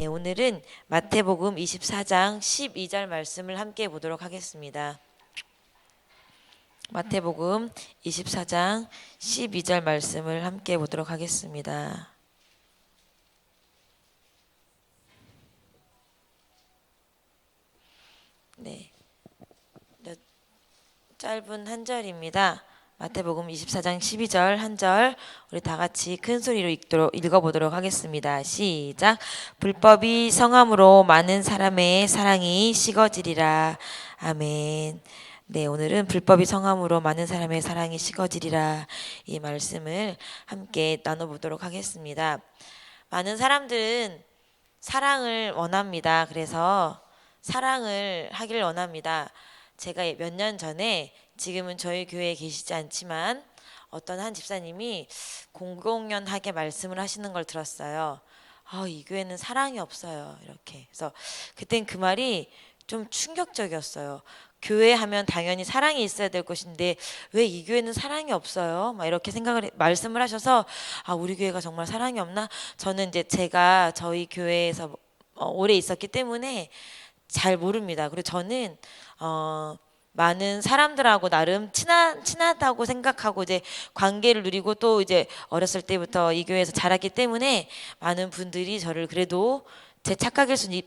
네, 오늘은 마태복음 24장 12절 말씀을 함께 보도록 하겠습니다. 마태복음 24장 12절 말씀을 함께 보도록 하겠습니다. 네, 짧은 한 절입니다. 마태복음 24장 12절 한 절 우리 다 같이 큰 소리로 읽어보도록 하겠습니다. 시작. 불법이 성함으로 많은 사람의 사랑이 식어지리라. 아멘. 네, 오늘은 불법이 성함으로 많은 사람의 사랑이 식어지리라 이 말씀을 함께 나눠보도록 하겠습니다. 많은 사람들은 사랑을 원합니다. 그래서 사랑을 하길 원합니다. 제가 몇 년 전에, 지금은 저희 교회에 계시지 않지만 어떤 한 집사님이 공공연하게 말씀을 하시는 걸 들었어요. 이 교회는 사랑이 없어요. 이렇게. 그래서 그땐 그 말이 좀 충격적이었어요. 교회 하면 당연히 사랑이 있어야 될 것인데 왜 이 교회는 사랑이 없어요? 막 이렇게 말씀을 하셔서 우리 교회가 정말 사랑이 없나? 저는 이제 제가 저희 교회에서 오래 있었기 때문에 잘 모릅니다. 그리고 저는 많은 사람들하고 나름 친하다고 생각하고 이제 관계를 누리고 또 이제 어렸을 때부터 이 교회에서 자랐기 때문에 많은 분들이 저를 그래도 제 착각일 수는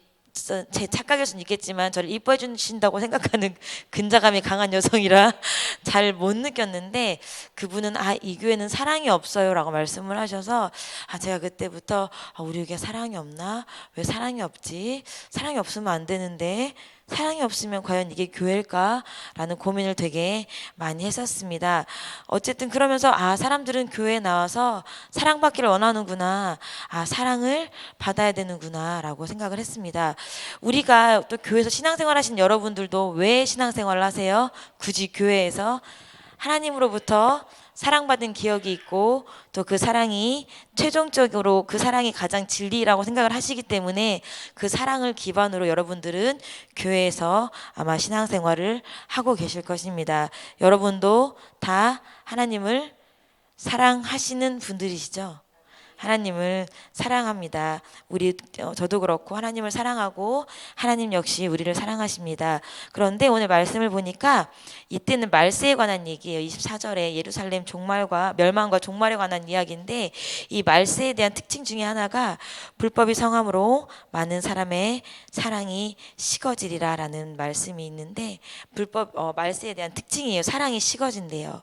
있겠지만 저를 이뻐해 주신다고 생각하는 근자감이 강한 여성이라 잘 못 느꼈는데, 그분은 이 교회는 사랑이 없어요 라고 말씀을 하셔서 제가 그때부터 우리 교회 사랑이 없나? 왜 사랑이 없지? 사랑이 없으면 안 되는데 사랑이 없으면 과연 이게 교회일까? 라는 고민을 되게 많이 했었습니다. 어쨌든 그러면서 사람들은 교회에 나와서 사랑받기를 원하는구나. 사랑을 받아야 되는구나 라고 생각을 했습니다. 우리가 또 교회에서 신앙생활 하신 여러분들도 왜 신앙생활을 하세요? 굳이 교회에서 하나님으로부터 사랑받은 기억이 있고 또 그 사랑이 최종적으로 그 사랑이 가장 진리라고 생각을 하시기 때문에 그 사랑을 기반으로 여러분들은 교회에서 아마 신앙생활을 하고 계실 것입니다. 여러분도 다 하나님을 사랑하시는 분들이시죠? 하나님을 사랑합니다. 저도 그렇고 하나님을 사랑하고 하나님 역시 우리를 사랑하십니다. 그런데 오늘 말씀을 보니까 이때는 말세에 관한 얘기예요. 24절에 예루살렘 멸망과 종말에 관한 이야기인데, 이 말세에 대한 특징 중에 하나가 불법이 성함으로 많은 사람의 사랑이 식어지리라 라는 말씀이 있는데, 말세에 대한 특징이에요. 사랑이 식어진대요.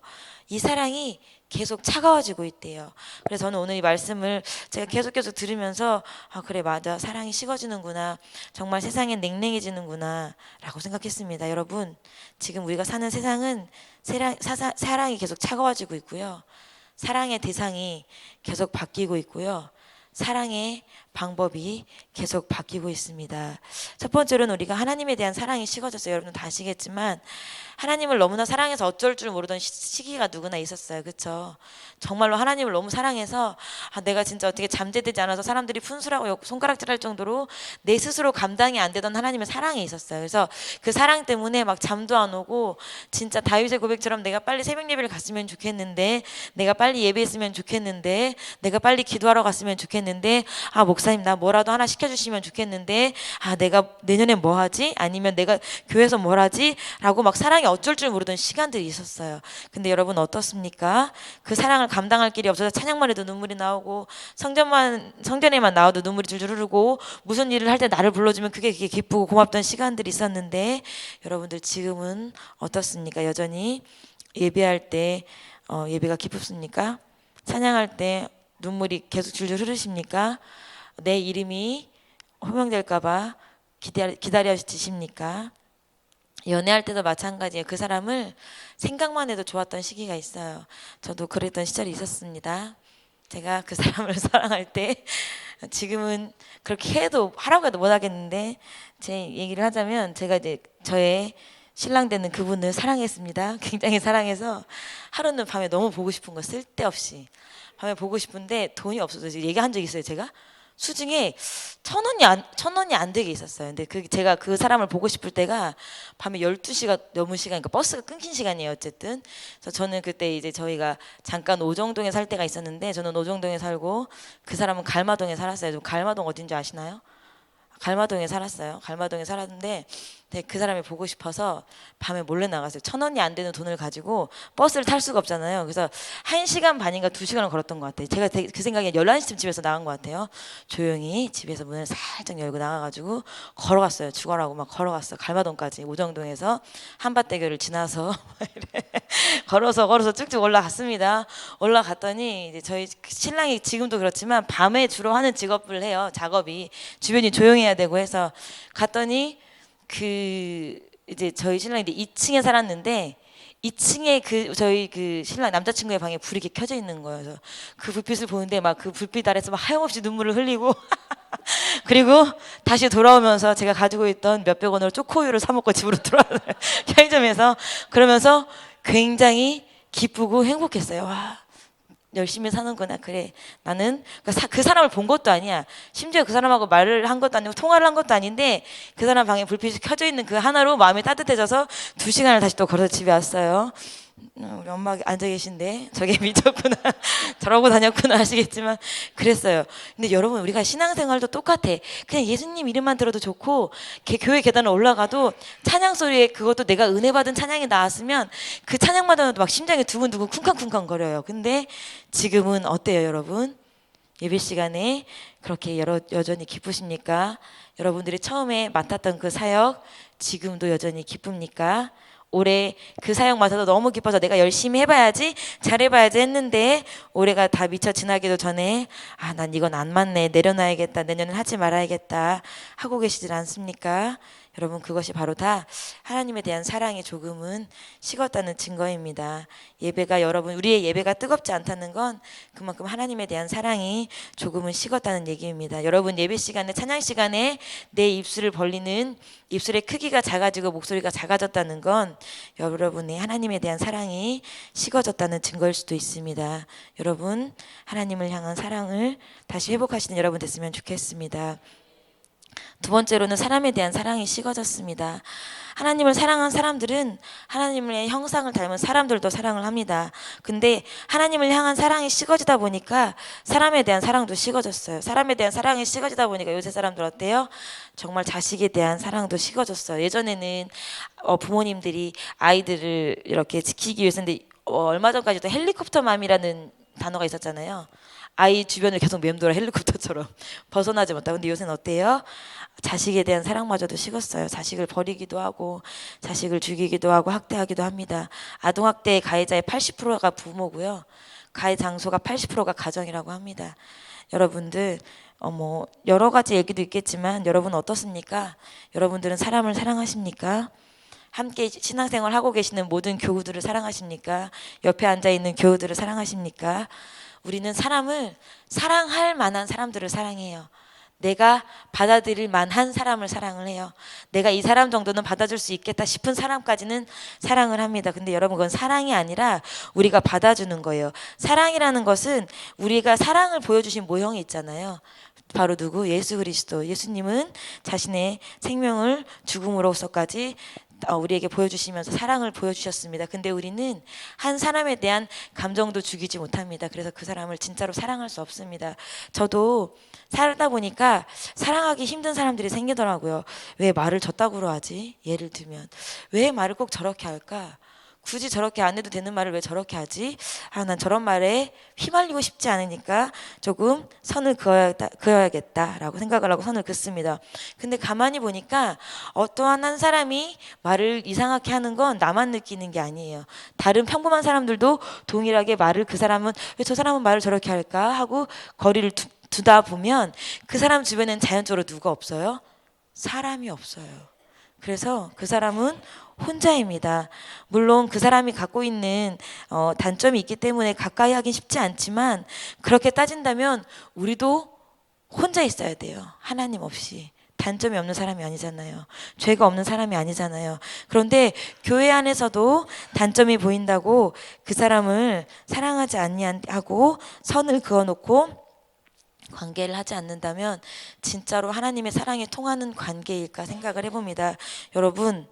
이 사랑이 계속 차가워지고 있대요. 그래서 저는 오늘 이 말씀을 제가 계속 들으면서 그래, 맞아, 사랑이 식어지는구나, 정말 세상엔 냉랭해지는구나 라고 생각했습니다. 여러분, 지금 우리가 사는 세상은 사랑이 계속 차가워지고 있고요, 사랑의 대상이 계속 바뀌고 있고요, 사랑의 방법이 계속 바뀌고 있습니다. 첫 번째로는 우리가 하나님에 대한 사랑이 식어졌어요. 여러분 다 아시겠지만 하나님을 너무나 사랑해서 어쩔 줄 모르던 시기가 누구나 있었어요. 그렇죠? 정말로 하나님을 너무 사랑해서 내가 진짜 어떻게 잠재되지 않아서 사람들이 fun수라고 손가락질할 정도로 내 스스로 감당이 안 되던 하나님의 사랑이 있었어요. 그래서 그 사랑 때문에 막 잠도 안 오고, 진짜 다윗의 고백처럼 내가 빨리 새벽 예배를 갔으면 좋겠는데, 내가 빨리 예배했으면 좋겠는데, 내가 빨리 기도하러 갔으면 좋겠는데, 목사님 나 뭐라도 하나 시켜주시면 좋겠는데, 내가 내년에 뭐 하지? 아니면 내가 교회에서 뭘 하지? 라고 막 사랑이 어쩔 줄 모르던 시간들이 있었어요. 근데 여러분 어떻습니까? 그 사랑을 감당할 길이 없어서 찬양만 해도 눈물이 나오고, 성전에만 나와도 눈물이 줄줄 흐르고, 무슨 일을 할 때 나를 불러주면 그게 기쁘고 고맙던 시간들이 있었는데, 여러분들 지금은 어떻습니까? 여전히 예배할 때 예배가 기쁘십니까? 찬양할 때 눈물이 계속 줄줄 흐르십니까? 내 이름이 호명될까봐 기다려지십니까? 연애할 때도 마찬가지예요. 그 사람을 생각만 해도 좋았던 시기가 있어요. 저도 그랬던 시절이 있었습니다. 제가 그 사람을 사랑할 때, 지금은 그렇게 하라고 해도 못하겠는데, 제 얘기를 하자면 제가 이제 저의 신랑 되는 그분을 사랑했습니다. 굉장히 사랑해서 하루는 밤에 너무 보고 싶은 거, 쓸데없이 밤에 보고 싶은데 돈이 없어서 얘기한 적 있어요. 제가 수중에 1,000원이 안 되게 있었어요. 근데 제가 그 사람을 보고 싶을 때가 밤에 12시가 넘은 시간이니까 버스가 끊긴 시간이에요. 어쨌든. 그래서 저는 그때 이제 저희가 잠깐 오정동에 살 때가 있었는데, 저는 오정동에 살고 그 사람은 갈마동에 살았어요. 좀 갈마동 어딘지 아시나요? 갈마동에 살았어요. 갈마동에 살았는데 그 사람이 보고 싶어서 밤에 몰래 나갔어요. 1,000원이 안 되는 돈을 가지고 버스를 탈 수가 없잖아요. 그래서 1시간 반인가 2시간을 걸었던 것 같아요. 제가 그 생각에 11시쯤 집에서 나간 것 같아요. 조용히 집에서 문을 살짝 열고 나가가지고 걸어갔어요. 죽어라고 막 걸어갔어요. 갈마동까지 오정동에서 한밭대교를 지나서 걸어서 쭉쭉 올라갔습니다. 올라갔더니 이제 저희 신랑이 지금도 그렇지만 밤에 주로 하는 직업을 해요. 작업이 주변이 조용해야 되고 해서 갔더니 이제 저희 신랑이 2층에 살았는데 2층에 저희 신랑 남자친구의 방에 불이 이렇게 켜져 있는 거예요. 그래서 그 불빛을 보는데 막 그 불빛 아래서 막 하염없이 눈물을 흘리고 그리고 다시 돌아오면서 제가 가지고 있던 몇백 원으로 초코우유를 사 먹고 집으로 돌아와요. 편의점에서. 그러면서 굉장히 기쁘고 행복했어요. 와, 열심히 사는구나. 그래, 나는 그 사람을 본 것도 아니야. 심지어 그 사람하고 말을 한 것도 아니고 통화를 한 것도 아닌데 그 사람 방에 불빛이 켜져 있는 그 하나로 마음이 따뜻해져서 2시간을 다시 또 걸어서 집에 왔어요. 우리 엄마 앉아 계신데 저게 미쳤구나 저러고 다녔구나 하시겠지만 그랬어요. 근데 여러분, 우리가 신앙생활도 똑같아. 그냥 예수님 이름만 들어도 좋고 교회 계단을 올라가도 찬양 소리에 그것도 내가 은혜 받은 찬양이 나왔으면 그 찬양마다 막 심장이 두근두근 쿵쾅쿵쾅 거려요. 근데 지금은 어때요, 여러분? 예배 시간에 그렇게 여전히 기쁘십니까? 여러분들이 처음에 맡았던 그 사역 지금도 여전히 기쁩니까? 올해 그 사역 맡아서 너무 기뻐서 내가 열심히 해봐야지, 잘해봐야지 했는데 올해가 다 미처 지나기도 전에 난 이건 안 맞네, 내려놔야겠다, 내년엔 하지 말아야겠다 하고 계시질 않습니까? 여러분, 그것이 바로 다 하나님에 대한 사랑이 조금은 식었다는 증거입니다. 우리의 예배가 뜨겁지 않다는 건 그만큼 하나님에 대한 사랑이 조금은 식었다는 얘기입니다. 여러분, 예배 시간에, 찬양 시간에 내 입술을 벌리는 입술의 크기가 작아지고 목소리가 작아졌다는 건 여러분의 하나님에 대한 사랑이 식어졌다는 증거일 수도 있습니다. 여러분, 하나님을 향한 사랑을 다시 회복하시는 여러분 됐으면 좋겠습니다. 두 번째로는 사람에 대한 사랑이 식어졌습니다. 하나님을 사랑한 사람들은 하나님의 형상을 닮은 사람들도 사랑을 합니다. 근데 하나님을 향한 사랑이 식어지다 보니까 사람에 대한 사랑도 식어졌어요. 사람에 대한 사랑이 식어지다 보니까 요새 사람들 어때요? 정말 자식에 대한 사랑도 식어졌어요. 예전에는 부모님들이 아이들을 이렇게 지키기 위해서인데 얼마 전까지도 헬리콥터맘이라는 단어가 있었잖아요. 아이 주변을 계속 맴돌아 헬리콥터처럼 벗어나지 못하고. 근데 요새는 어때요? 자식에 대한 사랑마저도 식었어요. 자식을 버리기도 하고 자식을 죽이기도 하고 학대하기도 합니다. 아동학대의 가해자의 80%가 부모고요. 가해 장소가 80%가 가정이라고 합니다. 여러분들 여러 가지 얘기도 있겠지만 여러분 어떻습니까? 여러분들은 사람을 사랑하십니까? 함께 신앙생활 하고 계시는 모든 교우들을 사랑하십니까? 옆에 앉아있는 교우들을 사랑하십니까? 우리는 사람을 사랑할 만한 사람들을 사랑해요. 내가 받아들일 만한 사람을 사랑을 해요. 내가 이 사람 정도는 받아줄 수 있겠다 싶은 사람까지는 사랑을 합니다. 근데 여러분, 그건 사랑이 아니라 우리가 받아주는 거예요. 사랑이라는 것은 우리가 사랑을 보여주신 모형이 있잖아요. 바로 누구? 예수 그리스도. 예수님은 자신의 생명을 죽음으로써까지 우리에게 보여주시면서 사랑을 보여주셨습니다. 근데 우리는 한 사람에 대한 감정도 죽이지 못합니다. 그래서 그 사람을 진짜로 사랑할 수 없습니다. 저도 살다 보니까 사랑하기 힘든 사람들이 생기더라고요. 왜 말을 저따구로 하지? 예를 들면 왜 말을 꼭 저렇게 할까? 굳이 저렇게 안 해도 되는 말을 왜 저렇게 하지? 난 저런 말에 휘말리고 싶지 않으니까 조금 선을 그어야겠다라고 생각을 하고 선을 긋습니다. 근데 가만히 보니까 어떠한 한 사람이 말을 이상하게 하는 건 나만 느끼는 게 아니에요. 다른 평범한 사람들도 동일하게 그 사람은 왜 저 사람은 말을 저렇게 할까 하고 거리를 두다 보면 그 사람 주변에는 자연적으로 누가 없어요? 사람이 없어요. 그래서 그 사람은 혼자입니다. 물론 그 사람이 갖고 있는 단점이 있기 때문에 가까이 하긴 쉽지 않지만 그렇게 따진다면 우리도 혼자 있어야 돼요. 하나님 없이. 단점이 없는 사람이 아니잖아요. 죄가 없는 사람이 아니잖아요. 그런데 교회 안에서도 단점이 보인다고 그 사람을 사랑하지 아니하고 선을 그어놓고 관계를 하지 않는다면 진짜로 하나님의 사랑이 통하는 관계일까 생각을 해봅니다. 여러분,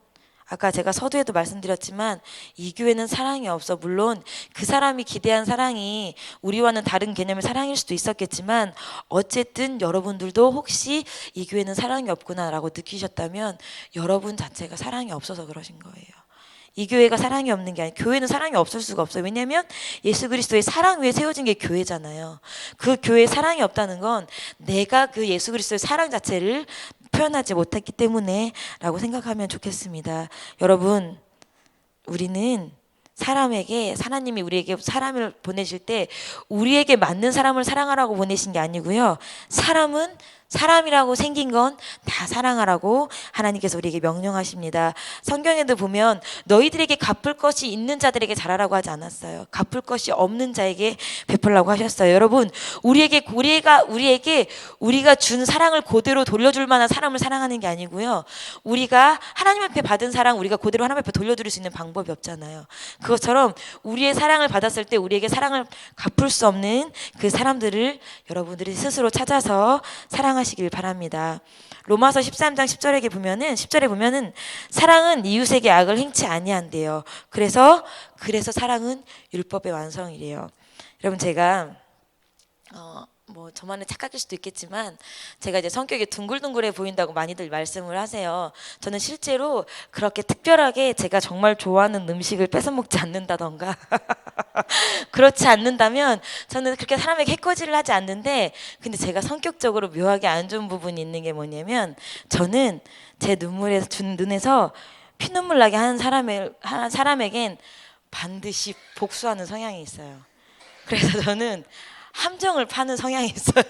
아까 제가 서두에도 말씀드렸지만 이 교회는 사랑이 없어. 물론 그 사람이 기대한 사랑이 우리와는 다른 개념의 사랑일 수도 있었겠지만 어쨌든 여러분들도 혹시 이 교회는 사랑이 없구나라고 느끼셨다면 여러분 자체가 사랑이 없어서 그러신 거예요. 이 교회가 사랑이 없는 게 아니라 교회는 사랑이 없을 수가 없어요. 왜냐하면 예수 그리스도의 사랑 위에 세워진 게 교회잖아요. 그 교회에 사랑이 없다는 건 내가 그 예수 그리스도의 사랑 자체를 표현하지 못했기 때문에 라고 생각하면 좋겠습니다. 여러분, 우리는 사람에게, 하나님이 우리에게 사람을 보내실 때 우리에게 맞는 사람을 사랑하라고 보내신 게 아니고요. 사람은 사람이라고 생긴 건 다 사랑하라고 하나님께서 우리에게 명령하십니다. 성경에도 보면 너희들에게 갚을 것이 있는 자들에게 잘하라고 하지 않았어요. 갚을 것이 없는 자에게 베풀라고 하셨어요. 여러분, 우리가 준 사랑을 그대로 돌려줄 만한 사람을 사랑하는 게 아니고요. 우리가 하나님 앞에 받은 사랑 우리가 그대로 하나님 앞에 돌려드릴 수 있는 방법이 없잖아요. 그것처럼 우리의 사랑을 받았을 때 우리에게 사랑을 갚을 수 없는 그 사람들을 여러분들이 스스로 찾아서 사랑하시길 바랍니다. 로마서 13장 10절에 보면은 사랑은 이웃에게 악을 행치 아니한대요. 그래서 사랑은 율법의 완성이래요. 여러분, 제가 뭐 저만의 착각일 수도 있겠지만 제가 이제 성격이 둥글둥글해 보인다고 많이들 말씀을 하세요. 저는 실제로 그렇게 특별하게 제가 정말 좋아하는 음식을 뺏어 먹지 않는다던가 그렇지 않는다면 저는 그렇게 사람에게 해코지를 하지 않는데, 근데 제가 성격적으로 묘하게 안 좋은 부분이 있는 게 뭐냐면 저는 제 눈에서 피눈물 나게 하는 사람에겐 반드시 복수하는 성향이 있어요. 그래서 저는 함정을 파는 성향이 있어요.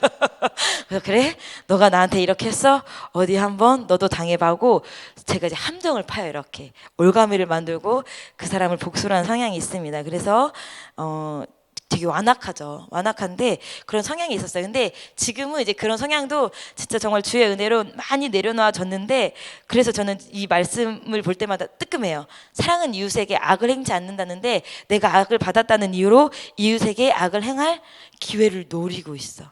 그래서 그래? 너가 나한테 이렇게 했어? 어디 한번 너도 당해봐고 제가 이제 함정을 파요. 이렇게 올가미를 만들고 그 사람을 복수를 하는 성향이 있습니다. 그래서 되게 완악한데 그런 성향이 있었어요. 근데 지금은 이제 그런 성향도 진짜 정말 주의 은혜로 많이 내려놓아졌는데, 그래서 저는 이 말씀을 볼 때마다 뜨끔해요. 사랑은 이웃에게 악을 행치 않는다는데 내가 악을 받았다는 이유로 이웃에게 악을 행할 기회를 노리고 있어.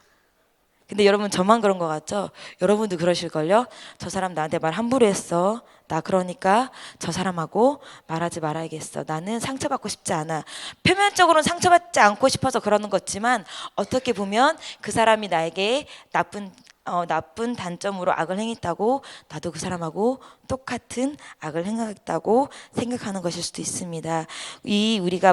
근데 여러분, 저만 그런 것 같죠? 여러분도 그러실걸요? 저 사람 나한테 말 함부로 했어. 나 그러니까 저 사람하고 말하지 말아야겠어. 나는 상처받고 싶지 않아. 표면적으로는 상처받지 않고 싶어서 그러는 거지만 어떻게 보면 그 사람이 나에게 나쁜 단점으로 악을 행했다고 나도 그 사람하고 똑같은 악을 행했다고 생각하는 것일 수도 있습니다. 우리가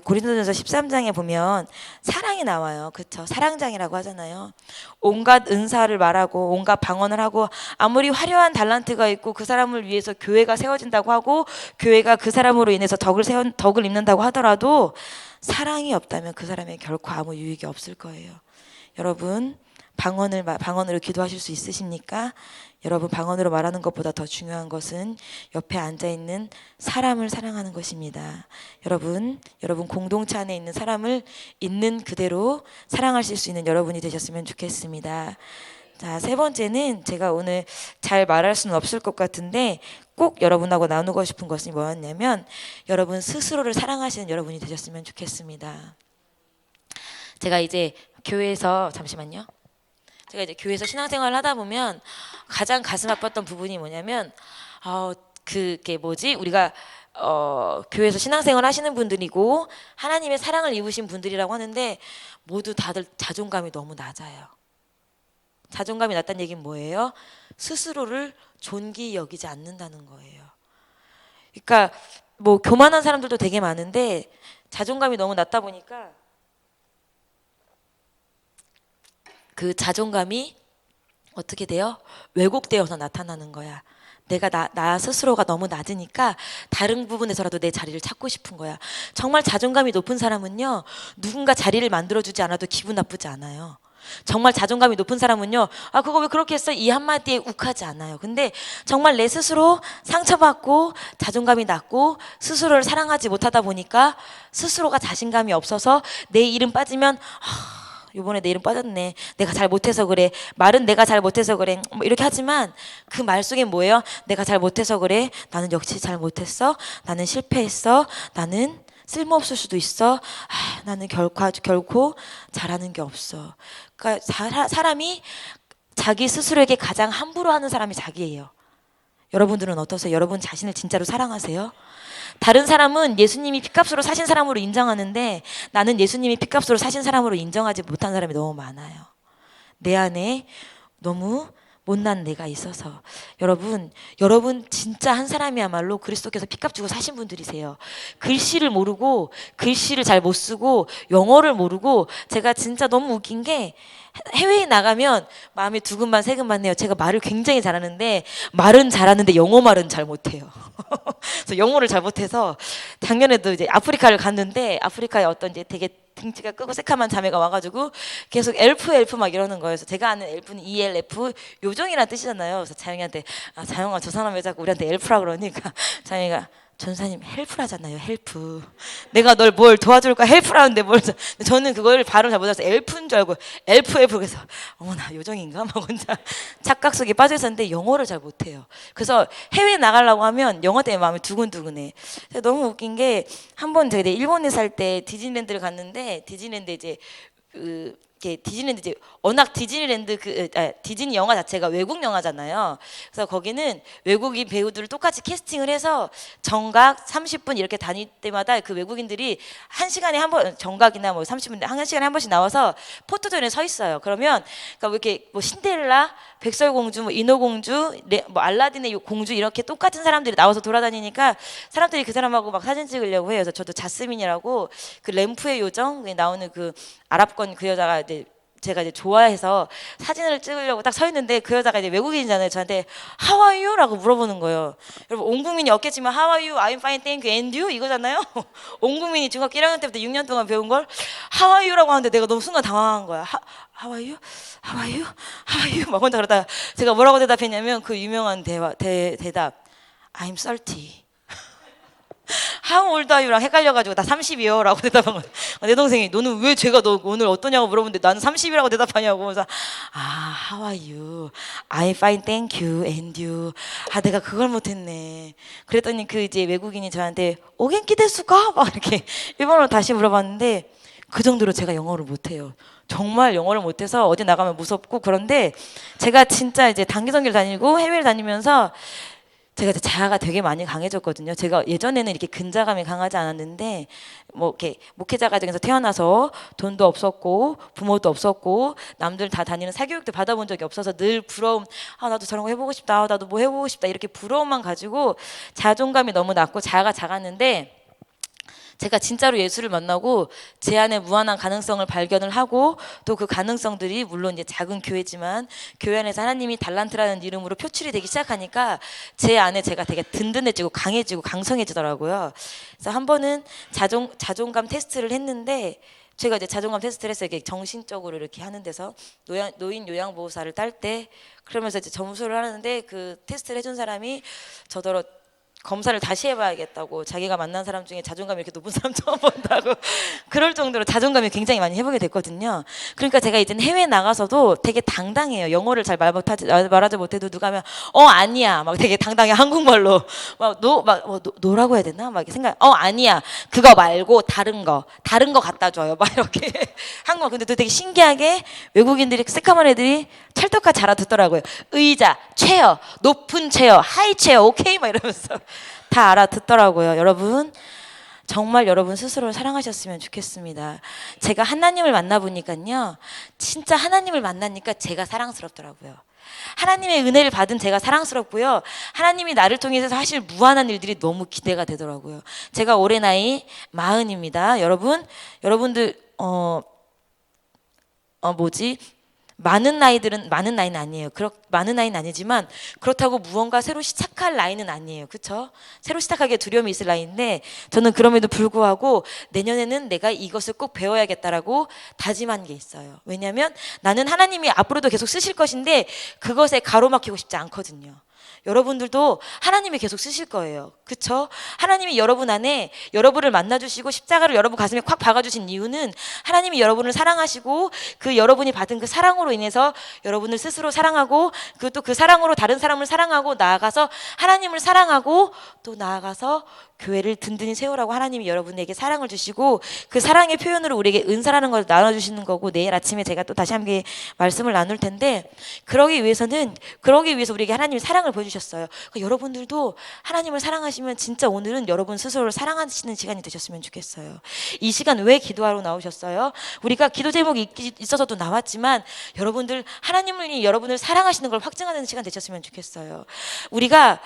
고린도전서 13장에 보면 사랑이 나와요. 그렇죠? 사랑장이라고 하잖아요. 온갖 은사를 말하고 온갖 방언을 하고 아무리 화려한 달란트가 있고 그 사람을 위해서 교회가 세워진다고 하고 교회가 그 사람으로 인해서 덕을 입는다고 하더라도 사랑이 없다면 그 사람에게 결코 아무 유익이 없을 거예요. 여러분, 방언으로 기도하실 수 있으십니까? 여러분, 방언으로 말하는 것보다 더 중요한 것은 옆에 앉아있는 사람을 사랑하는 것입니다. 여러분 공동체 안에 있는 사람을 있는 그대로 사랑하실 수 있는 여러분이 되셨으면 좋겠습니다. 자, 세 번째는 제가 오늘 잘 말할 수는 없을 것 같은데 꼭 여러분하고 나누고 싶은 것이 뭐였냐면 여러분 스스로를 사랑하시는 여러분이 되셨으면 좋겠습니다. 제가 이제 교회에서 신앙생활을 하다 보면 가장 가슴 아팠던 부분이 뭐냐면 우리가 교회에서 신앙생활 하시는 분들이고 하나님의 사랑을 입으신 분들이라고 하는데 모두 다들 자존감이 너무 낮아요. 자존감이 낮다는 얘기는 뭐예요? 스스로를 존귀히 여기지 않는다는 거예요. 그러니까 뭐 교만한 사람들도 되게 많은데 자존감이 너무 낮다 보니까 그 자존감이 어떻게 돼요? 왜곡되어서 나타나는 거야. 내가 나 스스로가 너무 낮으니까 다른 부분에서라도 내 자리를 찾고 싶은 거야. 정말 자존감이 높은 사람은요, 누군가 자리를 만들어주지 않아도 기분 나쁘지 않아요. 정말 자존감이 높은 사람은요, 그거 왜 그렇게 했어? 이 한마디에 욱하지 않아요. 근데 정말 내 스스로 상처받고 자존감이 낮고 스스로를 사랑하지 못하다 보니까 스스로가 자신감이 없어서 내 이름 빠지면 요번에 내 이름 빠졌네. 내가 잘 못해서 그래. 말은 내가 잘 못해서 그래. 뭐 이렇게 하지만 그 말 속에 뭐예요? 내가 잘 못해서 그래. 나는 역시 잘 못했어. 나는 실패했어. 나는 쓸모없을 수도 있어. 나는 결코 잘하는 게 없어. 그러니까 사람이 자기 스스로에게 가장 함부로 하는 사람이 자기예요. 여러분들은 어떠세요? 여러분 자신을 진짜로 사랑하세요? 다른 사람은 예수님이 핏값으로 사신 사람으로 인정하는데 나는 예수님이 핏값으로 사신 사람으로 인정하지 못한 사람이 너무 많아요. 내 안에 너무 못난 내가 있어서. 여러분 진짜 한 사람이야말로 그리스도께서 핏값 주고 사신 분들이세요. 글씨를 모르고, 글씨를 잘 못 쓰고, 영어를 모르고. 제가 진짜 너무 웃긴 게 해외에 나가면 마음이 두근만 세근만 해요. 제가 말을 굉장히 잘하는데 말은 잘하는데 영어 말은 잘 못해요. 그래서 영어를 잘 못해서 작년에도 이제 아프리카를 갔는데 아프리카에 어떤 이제 되게 등치가 크고 새카만 자매가 와가지고 계속 엘프 막 이러는 거예요. 그래서 제가 아는 엘프는 ELF 요정이라는 뜻이잖아요. 그래서 자영이한테 자영아 저 사람 왜 자꾸 우리한테 엘프라 그러니까 자영이가 전사님 헬프라잖아요. 헬프. 내가 널 뭘 도와줄까 헬프라는데 뭘. 저는 그걸 발음 잘 못해서 엘프인 줄 알고 엘프 그래서 어머나 요정인가 막 혼자 착각 속에 빠져 있었는데 영어를 잘 못해요. 그래서 해외 나가려고 하면 영어 때문에 마음이 두근두근해. 너무 웃긴 게 한 번 제가 일본에 살 때 디즈니랜드를 갔는데 디즈니랜드 이제 디즈니랜드 이제 워낙 디즈니랜드 디즈니 영화 자체가 외국 영화잖아요. 그래서 거기는 외국인 배우들을 똑같이 캐스팅을 해서 정각 30분 이렇게 다닐 때마다 그 외국인들이 한 시간에 한 번 정각이나 뭐 30분 한 시간에 한 번씩 나와서 포토존에 서 있어요. 그러면 그러니까 뭐 이렇게 뭐 신데렐라, 백설공주, 뭐 인어공주, 뭐 알라딘의 공주 이렇게 똑같은 사람들이 나와서 돌아다니니까 사람들이 그 사람하고 막 사진 찍으려고 해요. 그래서 저도 자스민이라고 그 램프의 요정 나오는 그 아랍권 그 여자가 이제 제가 이제 좋아해서 사진을 찍으려고 딱 서 있는데 그 여자가 이제 외국인이잖아요. 저한테 How are you? 라고 물어보는 거예요. 여러분 온 국민이 없겠지만 How are you? I'm fine, thank you, and you? 이거잖아요. 온 국민이 중학교 1학년 때부터 6년 동안 배운 걸 How are you? 라고 하는데 내가 너무 순간 당황한 거야. How are you? How are you? How are you? 막 혼자 그러다가 제가 뭐라고 대답했냐면 그 유명한 대답 I'm 30. How old are you랑 헷갈려가지고 나 30이요 라고 대답한 거야. 내 동생이 너는 왜 제가 너 오늘 어떠냐고 물어보는데 나는 30이라고 대답하냐고. 그래서 How are you? I'm fine, thank you, and you. 내가 그걸 못했네. 그랬더니 그 이제 외국인이 저한테 오겐키 데스까? 막 이렇게 일본어로 다시 물어봤는데 그 정도로 제가 영어를 못해요. 정말 영어를 못해서 어디 나가면 무섭고. 그런데 제가 진짜 이제 단기선교를 다니고 해외를 다니면서 제가 이제 자아가 되게 많이 강해졌거든요. 제가 예전에는 이렇게 근자감이 강하지 않았는데 뭐 이렇게 목회자 가정에서 태어나서 돈도 없었고 부모도 없었고 남들 다 다니는 사교육도 받아본 적이 없어서 늘 부러움. 나도 저런 거 해보고 싶다. 나도 뭐 해보고 싶다. 이렇게 부러움만 가지고 자존감이 너무 낮고 자아가 작았는데 제가 진짜로 예수를 만나고 제 안에 무한한 가능성을 발견을 하고 또 그 가능성들이 물론 이제 작은 교회지만 교회 안에서 하나님이 달란트라는 이름으로 표출이 되기 시작하니까 제 안에 제가 되게 든든해지고 강해지고 강성해지더라고요. 그래서 한 번은 자존감 테스트를 했는데 제가 이제 자존감 테스트를 했어요. 이렇게 정신적으로 이렇게 하는 데서 노인 요양보호사를 딸 때 그러면서 이제 점수를 하는데 그 테스트를 해준 사람이 저더러 검사를 다시 해봐야겠다고 자기가 만난 사람 중에 자존감이 이렇게 높은 사람 처음 본다고 그럴 정도로 자존감이 굉장히 많이 회복이 됐거든요. 그러니까 제가 이제는 해외 나가서도 되게 당당해요. 영어를 잘 말하지 못해도 누가 하면 아니야 막 되게 당당해. 한국말로 노라고 해야 되나 막 생각 아니야 그거 말고 다른 거 갖다 줘요 막 이렇게 한국말. 근데 또 되게 신기하게 외국인들이 새까만 애들이 찰떡같이 알아듣더라고요. 의자, 체어, 높은 체어, 하이 체어, 오케이 막 이러면서 다 알아듣더라고요. 여러분 정말 여러분 스스로를 사랑하셨으면 좋겠습니다. 제가 하나님을 만나보니까요 진짜 하나님을 만나니까 제가 사랑스럽더라고요. 하나님의 은혜를 받은 제가 사랑스럽고요. 하나님이 나를 통해서 하실 무한한 일들이 너무 기대가 되더라고요. 제가 올해 나이 40입니다. 여러분들 많은 나이는 아니에요. 많은 나이는 아니지만 그렇다고 무언가 새로 시작할 나이는 아니에요. 그렇죠? 새로 시작하기에 두려움이 있을 나이인데 저는 그럼에도 불구하고 내년에는 내가 이것을 꼭 배워야겠다라고 다짐한 게 있어요. 왜냐하면 나는 하나님이 앞으로도 계속 쓰실 것인데 그것에 가로막히고 싶지 않거든요. 여러분들도 하나님이 계속 쓰실 거예요. 그쵸? 하나님이 여러분 안에 여러분을 만나주시고 십자가를 여러분 가슴에 콱 박아주신 이유는 하나님이 여러분을 사랑하시고 그 여러분이 받은 그 사랑으로 인해서 여러분을 스스로 사랑하고 또 그 사랑으로 다른 사람을 사랑하고 나아가서 하나님을 사랑하고 또 나아가서 교회를 든든히 세우라고 하나님이 여러분에게 사랑을 주시고 그 사랑의 표현으로 우리에게 은사라는 걸 나눠주시는 거고 내일 아침에 제가 또 다시 함께 말씀을 나눌 텐데 그러기 위해서 우리에게 하나님이 사랑을 사랑을 보여주셨어요. 그러니까 여러분들도 하나님을 사랑하시면 진짜 오늘은 여러분 스스로를 사랑하시는 시간이 되셨으면 좋겠어요. 이 시간 왜 기도하러 나오셨어요? 우리가 기도 제목이 있어서도 나왔지만 여러분들 하나님이 여러분을 사랑하시는 걸 확증하는 시간 되셨으면 좋겠어요. 우리가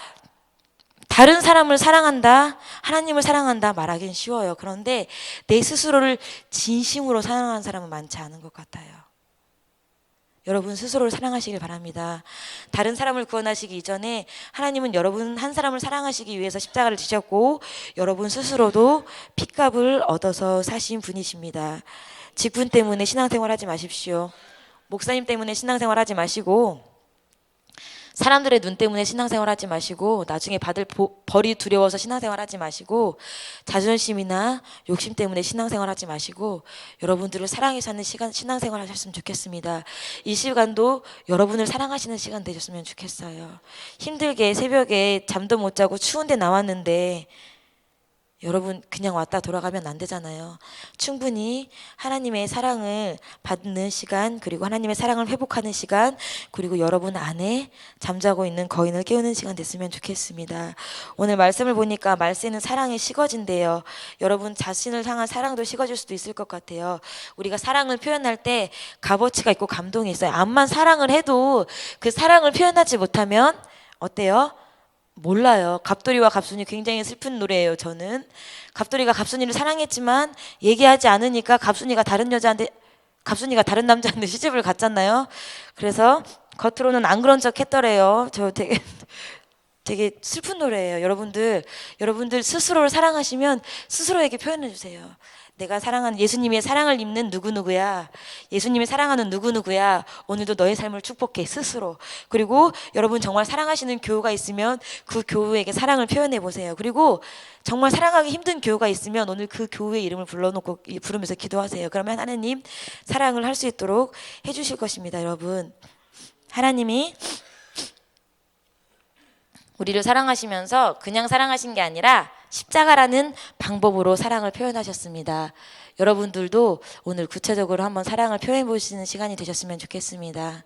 다른 사람을 사랑한다, 하나님을 사랑한다 말하기는 쉬워요. 그런데 내 스스로를 진심으로 사랑하는 사람은 많지 않은 것 같아요. 여러분 스스로를 사랑하시길 바랍니다. 다른 사람을 구원하시기 이전에 하나님은 여러분 한 사람을 사랑하시기 위해서 십자가를 지셨고 여러분 스스로도 핏값을 얻어서 사신 분이십니다. 직분 때문에 신앙생활 하지 마십시오. 목사님 때문에 신앙생활 하지 마시고 사람들의 눈 때문에 신앙생활 하지 마시고 나중에 받을 벌이 두려워서 신앙생활 하지 마시고 자존심이나 욕심 때문에 신앙생활 하지 마시고 여러분들을 사랑해서 하는 시간 신앙생활 하셨으면 좋겠습니다. 이 시간도 여러분을 사랑하시는 시간 되셨으면 좋겠어요. 힘들게 새벽에 잠도 못 자고 추운데 나왔는데 여러분 그냥 왔다 돌아가면 안 되잖아요. 충분히 하나님의 사랑을 받는 시간, 그리고 하나님의 사랑을 회복하는 시간, 그리고 여러분 안에 잠자고 있는 거인을 깨우는 시간 됐으면 좋겠습니다. 오늘 말씀을 보니까 말세는 사랑이 식어진대요. 여러분 자신을 향한 사랑도 식어질 수도 있을 것 같아요. 우리가 사랑을 표현할 때 값어치가 있고 감동이 있어요. 암만 사랑을 해도 그 사랑을 표현하지 못하면 어때요? 몰라요. 갑돌이와 갑순이 굉장히 슬픈 노래예요. 저는 갑돌이가 갑순이를 사랑했지만 얘기하지 않으니까 갑순이가 다른 다른 남자한테 시집을 갔잖아요. 그래서 겉으로는 안 그런 척 했더래요. 저 되게 슬픈 노래예요. 여러분들 스스로를 사랑하시면 스스로에게 표현해 주세요. 내가 사랑하는 예수님의 사랑을 입는 누구누구야. 예수님이 사랑하는 누구누구야. 오늘도 너의 삶을 축복해 스스로. 그리고 여러분 정말 사랑하시는 교우가 있으면 그 교우에게 사랑을 표현해 보세요. 그리고 정말 사랑하기 힘든 교우가 있으면 오늘 그 교우의 이름을 부르면서 기도하세요. 그러면 하나님 사랑을 할 수 있도록 해주실 것입니다. 여러분 하나님이 우리를 사랑하시면서 그냥 사랑하신 게 아니라 십자가라는 방법으로 사랑을 표현하셨습니다. 여러분들도 오늘 구체적으로 한번 사랑을 표현해 보시는 시간이 되셨으면 좋겠습니다.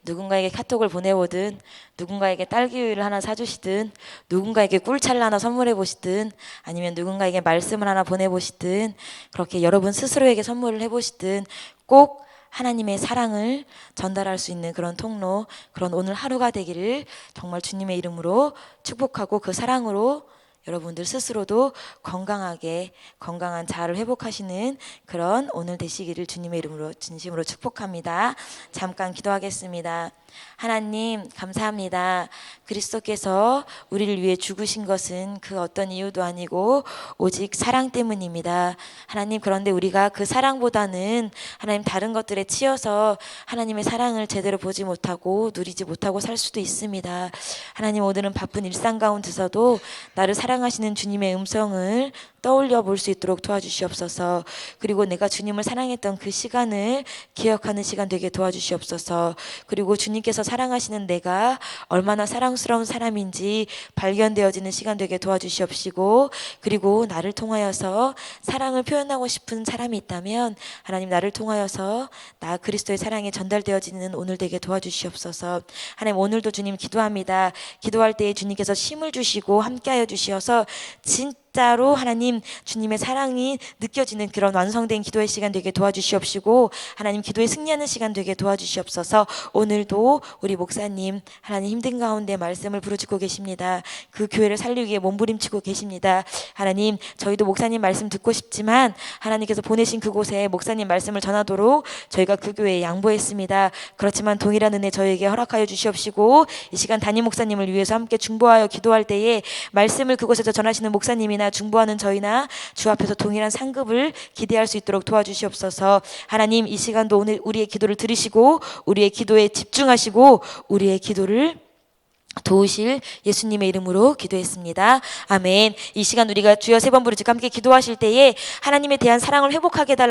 누군가에게 카톡을 보내보든 누군가에게 딸기우유를 하나 사주시든 누군가에게 꿀차를 하나 선물해 보시든 아니면 누군가에게 말씀을 하나 보내보시든 그렇게 여러분 스스로에게 선물을 해보시든 꼭 하나님의 사랑을 전달할 수 있는 그런 통로, 그런 오늘 하루가 되기를 정말 주님의 이름으로 축복하고 그 사랑으로 여러분들 스스로도 건강한 자아를 회복하시는 그런 오늘 되시기를 주님의 이름으로 진심으로 축복합니다. 잠깐 기도하겠습니다. 하나님 감사합니다. 그리스도께서 우리를 위해 죽으신 것은 그 어떤 이유도 아니고 오직 사랑 때문입니다. 하나님 그런데 우리가 그 사랑보다는 하나님 다른 것들에 치여서 하나님의 사랑을 제대로 보지 못하고 누리지 못하고 살 수도 있습니다. 하나님 오늘은 바쁜 일상 가운데서도 나를 사랑하시는 주님의 음성을 떠올려 볼 수 있도록 도와주시옵소서. 그리고 내가 주님을 사랑했던 그 시간을 기억하는 시간 되게 도와주시옵소서. 그리고 주님께서 사랑하시는 내가 얼마나 사랑스러운 사람인지 발견되어지는 시간 되게 도와주시옵시고, 그리고 나를 통하여서 사랑을 표현하고 싶은 사람이 있다면 하나님 나를 통하여서 나 그리스도의 사랑이 전달되어지는 오늘 되게 도와주시옵소서. 하나님 오늘도 주님 기도합니다. 기도할 때에 주님께서 힘을 주시고 함께하여 주시어서 진짜로 하나님 주님의 사랑이 느껴지는 그런 완성된 기도의 시간 되게 도와주시옵시고, 하나님 기도에 승리하는 시간 되게 도와주시옵소서. 오늘도 우리 목사님 하나님 힘든 가운데 말씀을 부르짖고 계십니다. 그 교회를 살리기 위해 몸부림치고 계십니다. 하나님 저희도 목사님 말씀 듣고 싶지만 하나님께서 보내신 그곳에 목사님 말씀을 전하도록 저희가 그 교회에 양보했습니다. 그렇지만 동일한 은혜 저희에게 허락하여 주시옵시고, 이 시간 담임 목사님을 위해서 함께 중보하여 기도할 때에 말씀을 그곳에서 전하시는 목사님이나 중보하는 저희나 주 앞에서 동일한 상급을 기대할 수 있도록 도와주시옵소서. 하나님 이 시간도 오늘 우리의 기도를 들으시고 우리의 기도에 집중하시고 우리의 기도를 도우실 예수님의 이름으로 기도했습니다. 아멘. 이 시간 우리가 주여 세 번 부르짖고 함께 기도하실 때에 하나님에 대한 사랑을 회복하게 해달라